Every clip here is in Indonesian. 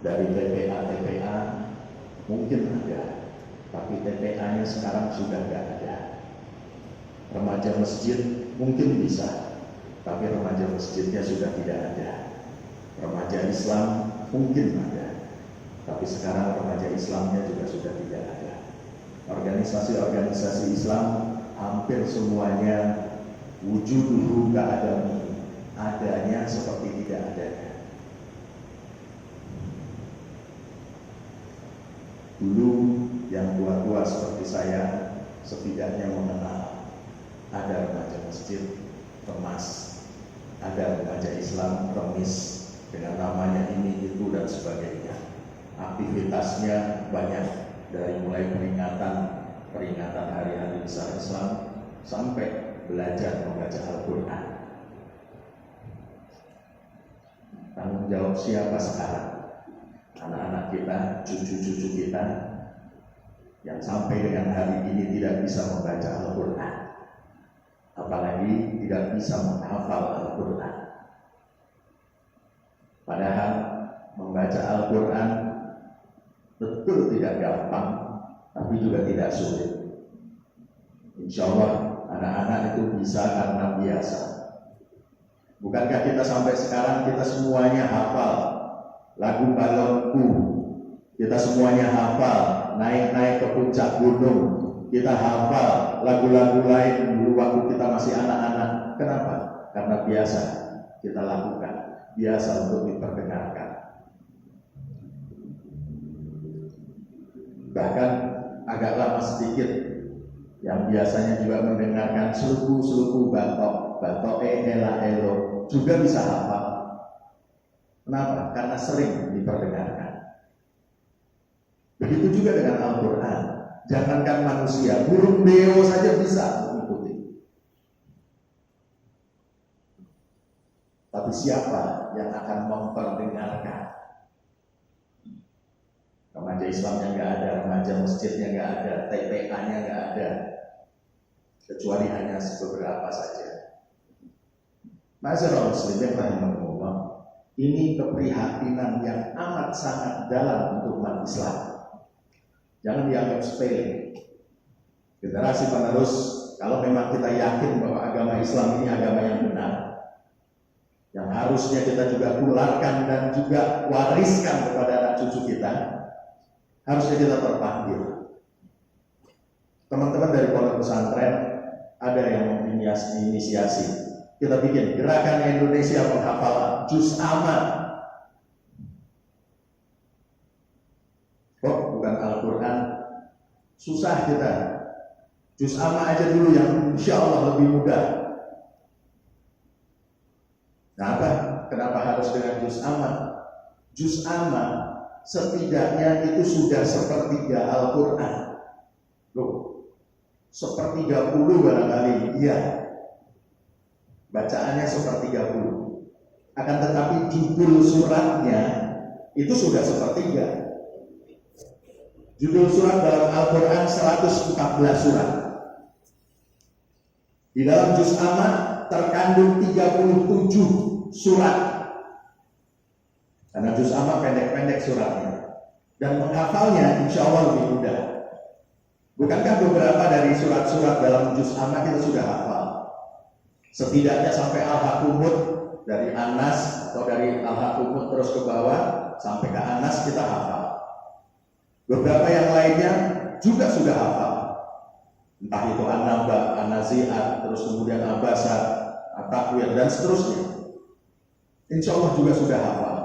dari TPA mungkin ada, tapi TPA-nya sekarang sudah nggak ada. Remaja masjid mungkin bisa, tapi remaja masjidnya sudah tidak ada. Remaja Islam mungkin ada, tapi sekarang remaja Islamnya juga sudah tidak ada. Organisasi-organisasi Islam hampir semuanya wujuduhu ka'adami, adanya seperti tidak adanya. Dulu yang tua-tua seperti saya setidaknya mengenal ada remaja masjid, remas, ada remaja Islam, remis, dengan namanya ini, itu, dan sebagainya. Aktivitasnya banyak, dari mulai peringatan hari-hari besar Islam sampai belajar membaca Al-Quran. Tanggung jawab siapa sekarang? Anak-anak kita, cucu-cucu kita yang sampai dengan hari ini tidak bisa membaca Al-Quran, apalagi tidak bisa menghafal Al-Quran. Padahal membaca Al-Quran betul tidak gampang, tapi juga tidak sulit. Insya Allah anak-anak itu bisa karena biasa. Bukankah kita sampai sekarang kita semuanya hafal lagu Balonku, kita semuanya hafal Naik-naik ke puncak gunung, kita hafal lagu-lagu lain dulu waktu kita masih anak-anak. Kenapa? Karena biasa kita lakukan, biasa untuk diperdengarkan. Bahkan agak lama sedikit yang biasanya juga mendengarkan seluku-seluku batok ela-elo juga bisa hafal. Kenapa? Karena sering diperdengarkan. Begitu juga dengan Al-Quran. Jangankan manusia, burung beo saja bisa mengikuti. Tapi siapa yang akan memperdengarkan? Remaja Islamnya nggak ada, remaja masjidnya nggak ada, TPA-nya nggak ada, kecuali hanya beberapa saja. Ma'asyiral muslimin rahimahumullah, ini keprihatinan yang amat sangat dalam untuk umat Islam. Jangan dianggap sepele. Generasi penerus, kalau memang kita yakin bahwa agama Islam ini agama yang benar, yang harusnya kita juga tularkan dan juga wariskan kepada anak cucu kita, harusnya kita terpanggil. Teman-teman dari pondok pesantren ada yang menginisiasi. Kita bikin gerakan Indonesia menghafal juz amma. Kok bukan Al-Quran? Susah kita. Juz amma aja dulu yang insya Allah lebih mudah. Nah, kenapa harus dengan juz amma? Juz amma setidaknya itu sudah sepertiga Al-Quran. Loh, sepertiga puluh barangkali, iya. Bacaannya sepertiga puluh. Akan tetapi judul suratnya itu sudah sepertiga. Judul surat dalam Al-Quran 114 surat. Di dalam juz amma terkandung 37 surat. Karena juz amma pendek-pendek suratnya. Dan menghafalnya insya Allah lebih mudah. Bukankah beberapa dari surat-surat dalam juz amma kita sudah hafal? Setidaknya sampai Al-Hakumut, dari Anas atau dari Al-Hakumut terus ke bawah sampai ke Anas kita hafal. Beberapa yang lainnya juga sudah hafal. Entah itu An-Naba, An-Nazi'at, terus kemudian Abasa, At-Takwir, dan seterusnya. Insya Allah juga sudah hafal.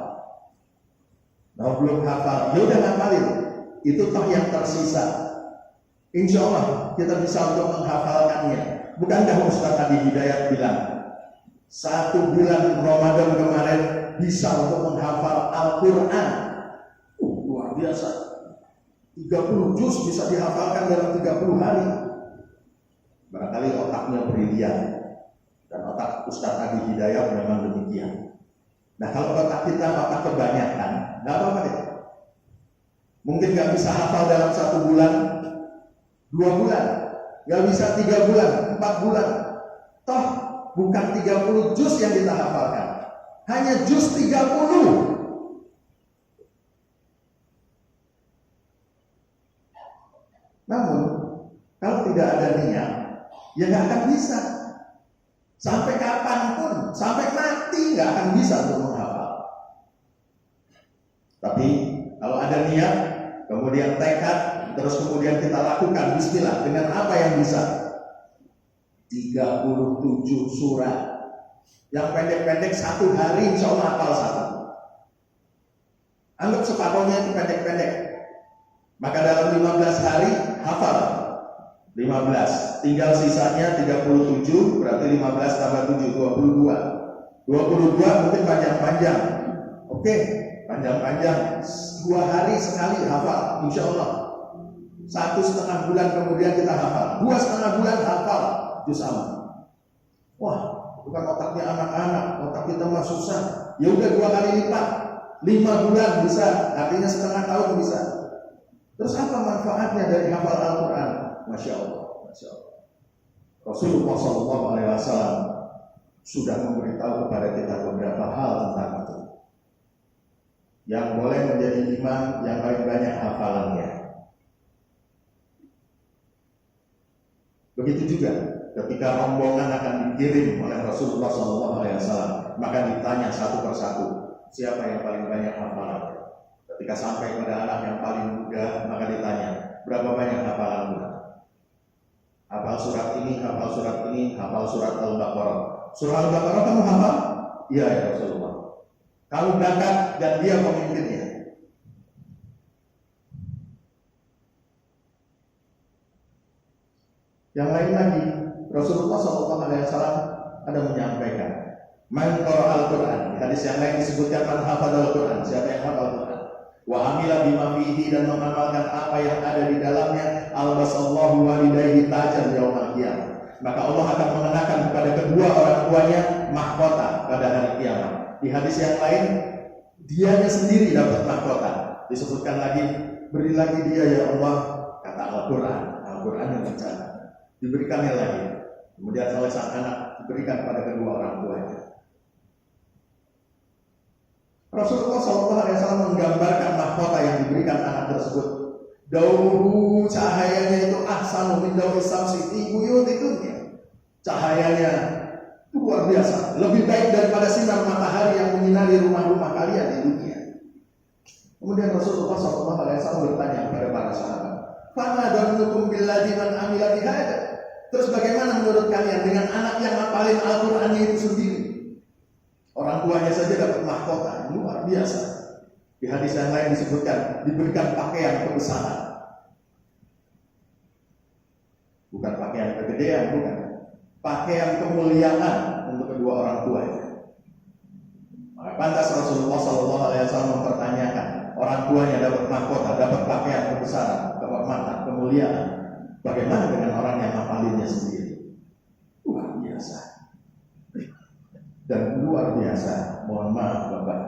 Nah, belum hafal, ya udah ngapalin. Itu toh yang tersisa. Insya Allah kita bisa untuk menghafalkannya. Bukankah Ustaz Adi Hidayat bilang 1 bulan Ramadan kemarin bisa untuk menghafal Al-Quran? Luar biasa. 30 juz bisa dihafalkan dalam 30 hari. Barangkali otaknya brilian. Dan otak Ustaz Adi Hidayat memang demikian. Nah, kalau otak kita otak kebanyakan, nggak apa-apa deh. Mungkin nggak bisa hafal dalam 1 bulan, 2 bulan, nggak bisa 3 bulan, 4 bulan. Toh bukan 30 juz yang kita hafalkan, hanya juz 30. tidak ada niat, ya nggak akan bisa. Sampai kapanpun, sampai mati nggak akan bisa untuk menghafal. Tapi kalau ada niat, kemudian tekad, terus kemudian kita lakukan bismillah dengan apa yang bisa. 37 surat. Yang pendek-pendek satu hari insya Allah hafal satu. Anggap separuhnya itu pendek-pendek. Maka dalam 15 hari hafal 15. Tinggal sisanya 37, berarti 15 tambah 7, 22. 22 mungkin panjang-panjang. Oke, panjang-panjang. 2 hari sekali hafal, insya Allah. 1,5 bulan kemudian kita hafal. 2,5 bulan hafal juz amma. Wah, bukan otaknya anak-anak, otak kita mah susah. Ya udah 2 kali lipat. 5 bulan bisa, artinya setengah tahun bisa. Terus apa manfaatnya dari hafal Al-Quran? Masya Allah, Masya Allah. Rasulullah SAW sudah memberitahu kepada kita beberapa hal tentang itu. Yang boleh menjadi imam yang paling banyak hafalannya. Begitu juga ketika rombongan akan dikirim oleh Rasulullah SAW, maka ditanya satu persatu, siapa yang paling banyak hafalannya? Ketika sampai pada anak yang paling muda, maka ditanya, berapa banyak hafalanmu? Hafal surat ini, hafal surat ini, hafal surat Al-Baqarah. Surah Al-Baqarah kamu hafal? Iya ya Rasulullah. Kamu berangkat dan dia pemimpinnya. Yang lain lagi, Rasulullah SAW ada menyampaikan, man qara al-Quran. Di hadis yang lain disebutkan man hafadhal Quran, siapa yang hafal Quran. Wa amila bima fihi, dan mengamalkan apa yang ada di dalamnya, albasallahu walidayhi tajan yaumil qiyamah. Maka Allah akan mengenakan kepada kedua orang tuanya mahkota pada hari kiamat. Di hadis yang lain, dianya sendiri dapat mahkota. Disebutkan lagi, beri lagi dia ya Allah, kata Al-Quran. Al-Quran yang bicara. Diberikannya lagi. Kemudian oleh sang anak diberikan pada kedua orang tuanya. Rasulullah SAW menggambarkan mahkota yang diberikan anak tersebut. Dauhu, cahayanya itu ahsanu min dawi samsi fi buyutikum. Cahayanya luar biasa, lebih baik daripada sinar matahari yang menyinari rumah-rumah kalian di dunia. Kemudian Rasulullah SAW bertanya kepada para sahabat, "Fama dhanukum billadzi man amila bihada?" Terus bagaimana menurut kalian dengan anak yang ngapalin Al-Qur'annya itu sendiri? Orang tuanya saja dapat mahkota, luar biasa. Di hadis yang lain disebutkan diberikan pakaian kebesaran. Bukan pakaian kegedean, bukan. Pakaian kemuliaan untuk kedua orang tuanya. Maka pantas Rasulullah SAW mempertanyakan, orang tuanya dapat mahkota, dapat pakaian kebesaran, kehormatan, kemuliaan. Bagaimana dengan orang yang ngapalinnya sendiri? Luar biasa. Dan luar biasa, mohon maaf Bapak,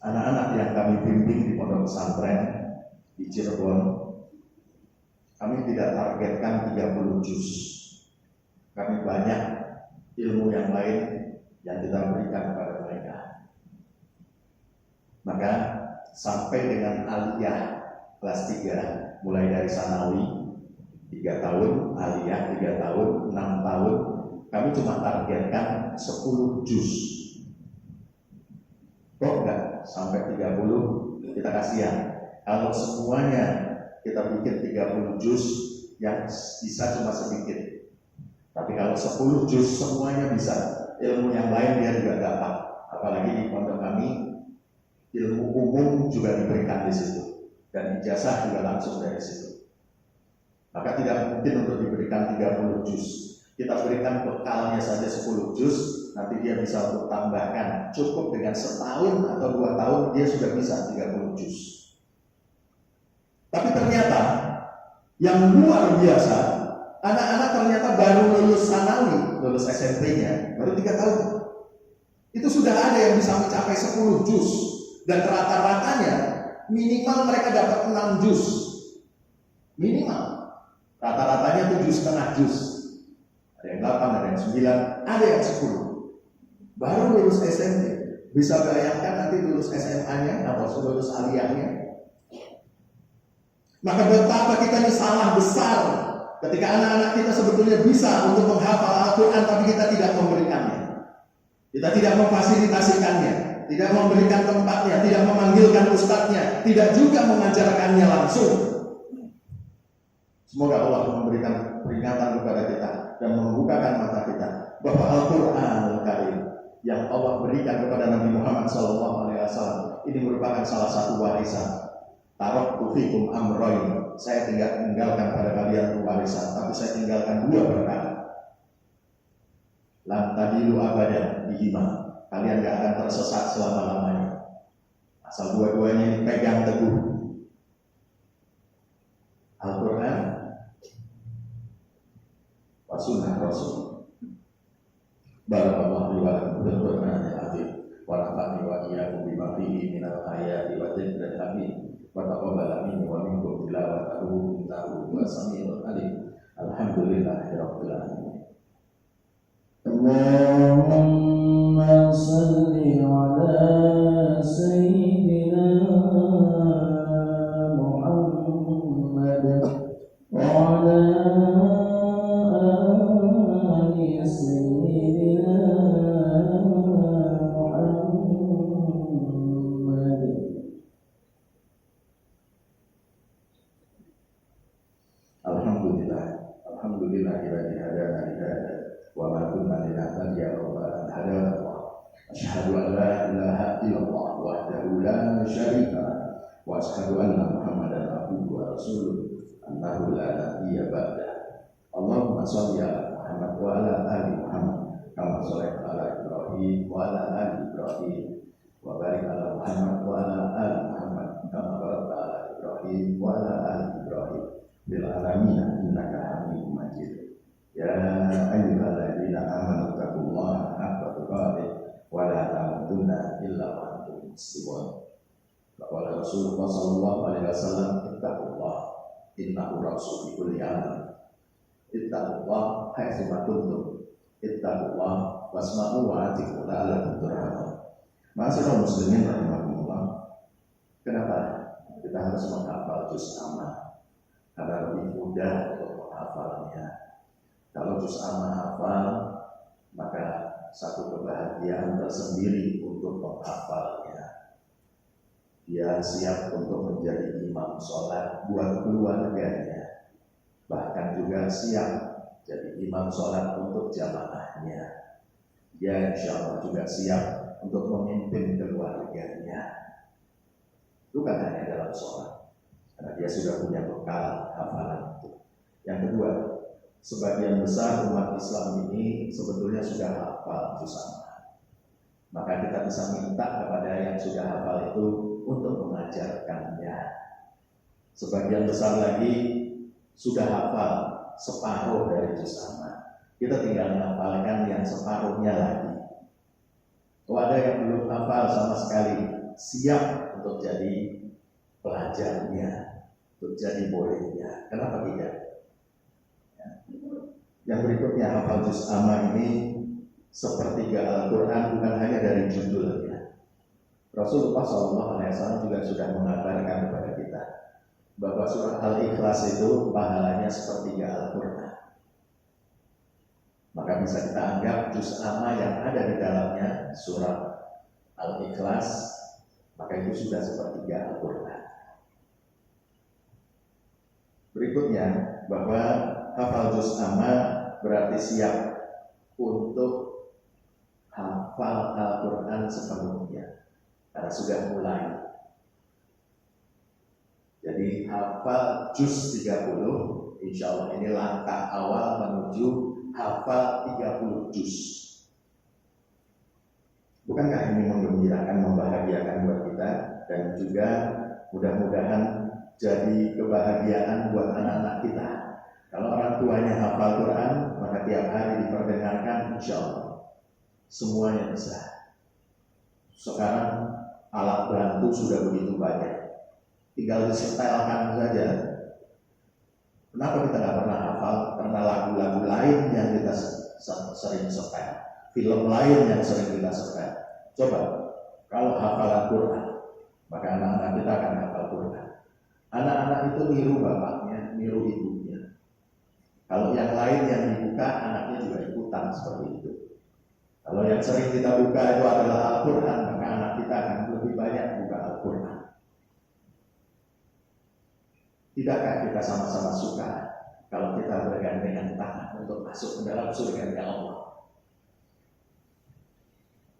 anak-anak yang kami bimbing di pondok pesantren di Cirebon, kami tidak targetkan 30 juz. Kami banyak ilmu yang lain yang kita berikan kepada mereka. Maka sampai dengan aliyah kelas 3, mulai dari sanawi 3 tahun, aliyah 3 tahun, 6 tahun, kami cuma targetkan 10 juz. Kok enggak sampai 30, kita kasihan. Kalau semuanya kita bikin 30 juz, yang bisa cuma sedikit. Tapi kalau 10 juz semuanya bisa, ilmu yang lain dia juga dapat. Apalagi di pondok kami, ilmu umum juga diberikan di situ, dan ijazah juga langsung dari situ. Maka tidak mungkin untuk diberikan 30 juz. Kita berikan bekalnya saja 10 juz, nanti dia bisa untuk tambahkan. Cukup dengan setahun atau 2 tahun dia sudah bisa 30 juz. Tapi ternyata yang luar biasa, anak-anak ternyata baru lulus sanawi, lulus SMP-nya baru 3 tahun. Itu sudah ada yang bisa mencapai 10 juz, dan rata-ratanya minimal mereka dapat 6 juz. Minimal. Rata-ratanya 7,5 juz. Ada yang 8, ada yang 9, ada yang 10. Baru lulus SMP. Bisa bayangkan nanti lulus SMA-nya atau lulus aliyahnya. Maka betapa kita ini salah besar Ketika anak-anak kita sebetulnya bisa untuk menghafal Al-Quran, tapi kita tidak memberikannya. Kita tidak memfasilitasikannya, tidak memberikan tempatnya, tidak memanggilkan ustadznya, tidak juga mengajarkannya langsung. Semoga Allah memberikan peringatan kepada kita dan membukakan mata kita bahwa Al-Quran Karim yang Allah berikan kepada Nabi Muhammad SAW ini merupakan salah satu warisan. Taraktu fikum amroin, saya tinggalkan pada kalian warisan, tapi saya tinggalkan dua perkara. Lan tadilu abadan bihima, kalian gak akan tersesat selama-lamanya asal dua-duanya ini pegang teguh. Al-Quran wa sunnah Rasul. Barakallahu li wa lakum bil Qur'anil azim wa nafa'ani wa iyyakum bima fihi minal ayati wa dzikril hakim wa taqabbal minni wa minkum tilawatahu innahu huwas samiul alim. Alhamdulillahirabbil alamin. Allahumma salli ala sayyidina Muhammad wa ala ali sayyidina Muhammad. Alhamdulillahilladzi hadana li hadza wa ma kunna linahtadiya lawla an hadana Allah. Asyhadu an la ilaha illallah wahdahu la syarika lahu wa asyhadu anna Muhammadan abduhu wa rasuluh annahu la nabiyya ba'da. Allahumma shalli ala Muhammad wa ala ali Muhammad kama shallaita ala Ibrahim wa ala ali Ibrahim wa barik ala Muhammad wa ala ali Muhammad kama barakta ala Ibrahim wa ala ali Ibrahim fil alamin innaka Hamidum Majid. Ya ayyuhalladzina amanu taqullaha haqqa tuqatih wa la tamutunna illa wa antum muslimun. Qala Rasulullah sallallahu alaihi wasallam, ittaqullah innahu rasul bi kulli amal. Ittaqullah haitsu ma kuntum. Ittaqullah wasma'u wa atiqu la'allakum turhamun. Ma'asyiral muslimin rahimakumullah. Kenapa kita harus menghafal juz amma? Karena lebih mudah untuk menghafalnya. Kalau juz amma hafal, maka satu kebahagiaan tersendiri untuk menghafalnya. Dia siap untuk menjadi imam sholat buat keluarganya, bahkan juga siap jadi imam sholat untuk jamaahnya. Dia insya Allah juga siap untuk memimpin keluarganya. Bukan hanya dalam sholat, karena dia sudah punya bekal hafalan itu. Yang kedua, sebagian besar umat Islam ini sebetulnya sudah hafal juz amma. Maka kita bisa minta kepada yang sudah hafal itu untuk mengajarkannya. Sebagian besar lagi sudah hafal separuh dari juz amma. Kita tinggal menghafalkan yang separuhnya lagi. Kalau ada yang belum hafal sama sekali, siap untuk jadi pelajarnya, untuk jadi muridnya. Kenapa tidak? Yang berikutnya, hafal juz amma ini sepertiga Al-Quran, bukan hanya dari judulnya. Rasulullah SAW juga sudah mengabarkan kepada kita bahwa surah Al-Ikhlas itu pahalanya sepertiga Al-Quran. Maka bisa kita anggap juz amma yang ada di dalamnya surah Al-Ikhlas, maka itu sudah sepertiga Al-Quran. Berikutnya, bahwa hafal juz amma berarti siap untuk hafal Al-Quran sepenuhnya, karena sudah mulai. Jadi hafal juz 30, insya Allah ini langkah awal menuju hafal 30 juz. Bukankah ini menggembirakan, membahagiakan buat kita, dan juga mudah-mudahan jadi kebahagiaan buat anak-anak kita. Kalau orang tuanya hafal Quran, maka tiap hari diperdengarkan, insya Allah semuanya bisa. Sekarang alat bantu sudah begitu banyak, tinggal disetelkan saja. Kenapa kita nggak pernah hafal? Karena lagu-lagu lain yang kita sering setel, film lain yang sering kita setel. Coba, kalau hafalan Quran, maka anak-anak kita akan hafal Quran. Anak-anak itu niru bapaknya, niru ibunya. Kalau yang lain yang dibuka, anaknya juga ikutan seperti itu. Kalau yang sering kita buka itu adalah Al-Quran, maka anak kita akan lebih banyak buka Al-Quran. Tidakkah kita sama-sama suka kalau kita bergandengan tangan untuk masuk ke dalam surga Allah?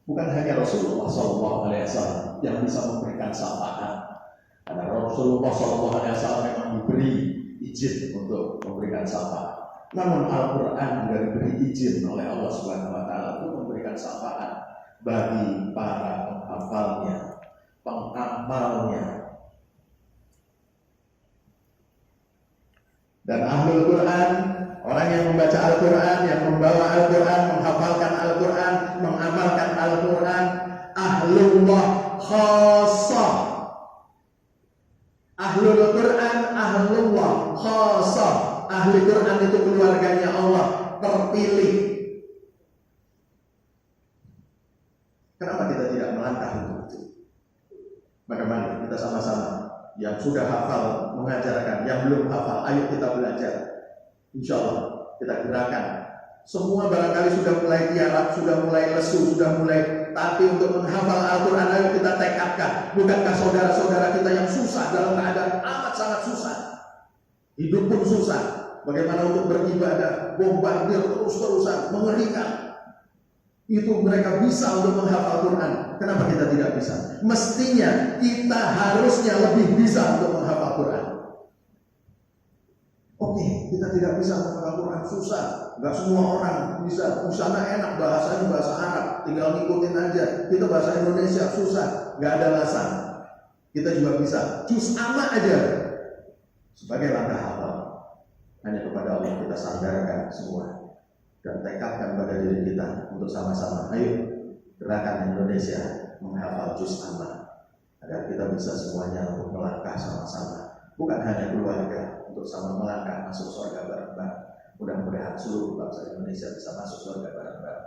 Bukan hanya Rasulullah SAW yang bisa memberikan syafaat. Karena Rasulullah SAW memang diberi izin untuk memberikan syafaat. Namun Al-Quran juga diberi izin oleh Allah Subhanahu Wa Taala untuk memberikan syafaat bagi para penghafalnya, pengamalnya. Dan Ahlul Quran, orang yang membaca Al-Quran, yang membawa Al-Quran, menghafalkan Al-Quran, mengamalkan Al-Quran, Ahlullah Khassah. Ahlul Quran, Ahlullah Khassah. Ahli Quran itu keluarganya Allah, terpilih. Kenapa kita tidak melangkah untuk itu? Bagaimana kita sama-sama yang sudah hafal mengajarkan, yang belum hafal, ayo kita belajar. Insya Allah kita gerakan. Semua barangkali sudah mulai tiarap, sudah mulai lesu, sudah mulai, tapi untuk menghafal Al-Quran ayo kita tekadkan. Bukankah saudara-saudara kita yang susah dalam keadaan amat sangat susah, hidup pun susah, bagaimana untuk beribadah, bombardir terus-terusan, mengerikan. Itu mereka bisa untuk menghafal Quran. Kenapa kita tidak bisa? Mestinya kita harusnya lebih bisa untuk menghafal Quran. Oke, kita tidak bisa menghafal Quran, susah. Gak semua orang bisa. Di sana enak, bahasanya bahasa Arab, tinggal ngikutin aja. Kita bahasa Indonesia susah, gak ada alasan. Kita juga bisa. Juz amma aja sebagai langkah hafal. Hanya kepada Allah kita sandarkan semua dan tekadkan pada diri kita untuk sama-sama ayo gerakan Indonesia menghafal juz amma agar kita bisa semuanya untuk melangkah sama-sama, bukan hanya keluarga, untuk sama melangkah masuk surga bareng-bareng. Mudah-mudahan seluruh bangsa Indonesia bisa masuk surga bareng-bareng.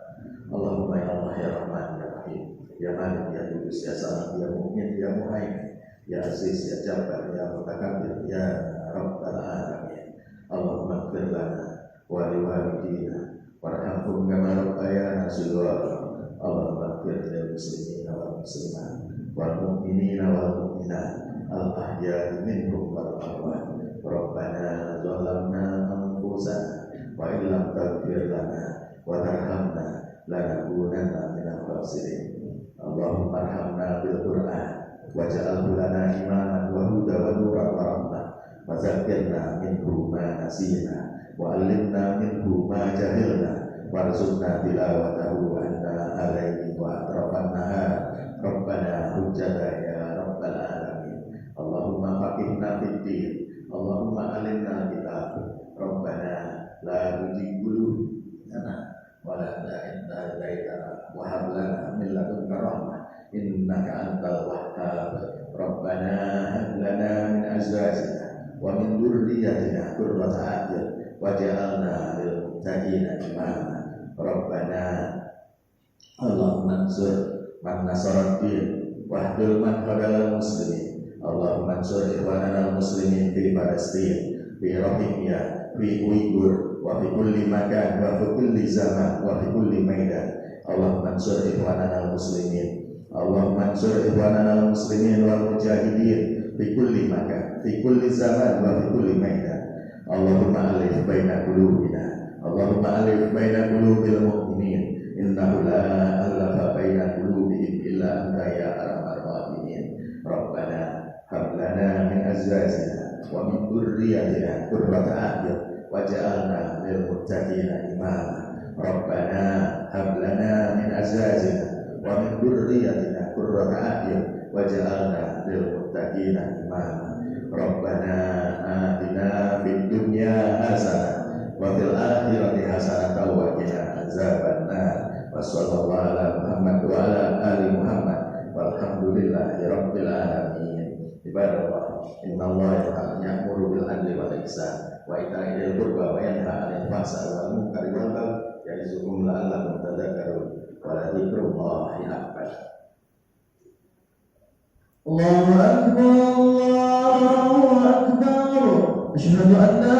Allahumma ya Allah ya Rahman ya Rahim ya Malik ya Qudus ya Salam ya Mu'min ya Muhaimin ya Aziz ya Jabbar ya Mutakabbir ya Rabbal Alamin. Allahumma ighfir lana wa liwalidina warhamhum kama rabbayana shighara. Allahumma ighfir lil muslimina wal muslimat wal mu'minina wal mu'minat al ahya'i minhum wal amwat. Rabbana zalamna anfusana wa illam taghfir lana wa tarhamna lanakunanna minal khasirin. Allahumma arhamna bil Qur'an waj'alhu lana imaman wa huda wa nuran wa rahmah. Wazakirna minhu ma nasina wa alimna minhu ma jahilna warzuqna tilawatahu anna alaihi wa atrafan nahar. Rabbana hujjata ya Rabbal Alamin. Allahumma faqihna fid din. Allahumma alimna kitab. Rabbana la tuzigh qulubana wa la ta'idna wa hab lana min ladunka rahmah innaka antal wahhab. Rabbana hab lana min azwajina wa min dzurriyyatina qurrata a'yun waj'alna lil muttaqina imama. Rabbana Allahumma ansur man nasara din wahdul man khadalal muslimin. Allahumma ansur ikhwanana al-muslimin fi Palestin, fi Rohingya, fi Uyghur, wa fi kulli makan, wa fi kulli zaman, wa fi kulli maidan. Allahumma ansur ikhwanana al-muslimin. Allahumma ansur ikhwanana al-muslimin wal mujahidin fi kulli makan, fi kulli zaman, wa fi kulli maidan. Allahumma alif baina qulubina. Allahumma alif baina qulubil mu'minin. Innahu la alafa baina qulubihim illa anta ya arhamar rahimin. Rabbana hab lana min azwajina wa min dhurriyyatina qurrata a'yun waj'alna lil muttaqina imama. Rabbana hab lana min azwajina wa min dhurriyyatina qurrata a'yun waj'alna lil muttaqina imama. Rabbana atina fid dunya hasanah wa fil akhirati hasanah wa qina azabannar. Wa sallallahu ala Muhammad wa ala ali Muhammad walhamdulillahi rabbil alamin. Ibadallah, innallaha ya'muru bil adli wal ihsan wa ita'i dzil qurba wa yanha 'anil fahsya'i wal munkari wal baghi ya'izukum la'allakum tadhakkarun. Wa la dzikrullahi akbar. Allahu akbar, Allahu akbar. Asyhadu an la